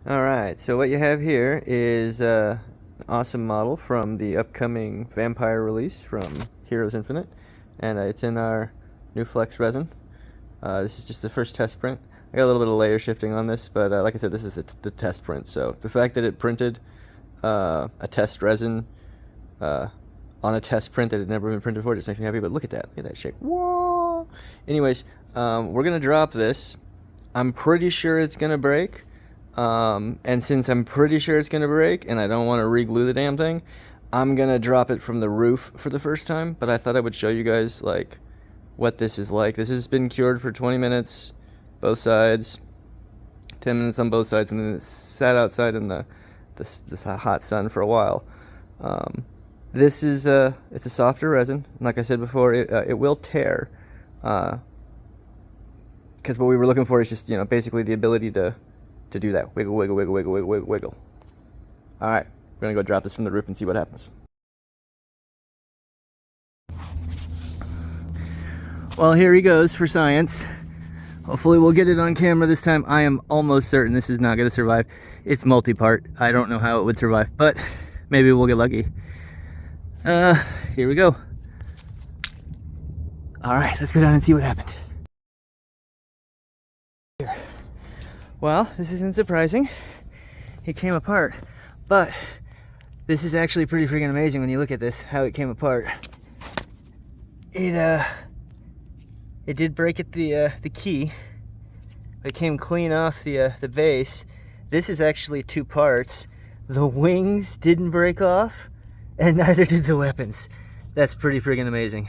Alright, so what you have here is an awesome model from the upcoming Vampire release from Heroes Infinite, and it's in our new Flex resin. This is just the first test print. I got a little bit of layer shifting on this, but like I said, this is the test print, so the fact that it printed a test resin on a test print that had never been printed before just makes me happy. But look at that shake. Whoa! Anyways, we're gonna drop this. I'm pretty sure it's gonna break. And since I'm pretty sure it's gonna break and I don't want to re-glue the damn thing, I'm gonna drop it from the roof for the first time. But I thought I would show you guys like what this is like. This has been cured for 20 minutes, both sides, 10 minutes on both sides, and then it sat outside in the hot sun for a while. This is it's a softer resin. Like I said before, it will tear, because what we were looking for is just, you know, basically the ability to do that. Wiggle, wiggle, wiggle, wiggle, wiggle, wiggle. All right, we're gonna go drop this from the roof and see what happens. Well, here he goes for science. Hopefully we'll get it on camera this time. I am almost certain this is not gonna survive. It's multi-part. I don't know how it would survive, but maybe we'll get lucky. Here we go. All right, let's go down and see what happened. Here. Well, this isn't surprising. It came apart, but this is actually pretty freaking amazing when you look at this, how it came apart. It did break at the key. It came clean off the base. This is actually two parts. The wings didn't break off, and neither did the weapons. That's pretty freaking amazing.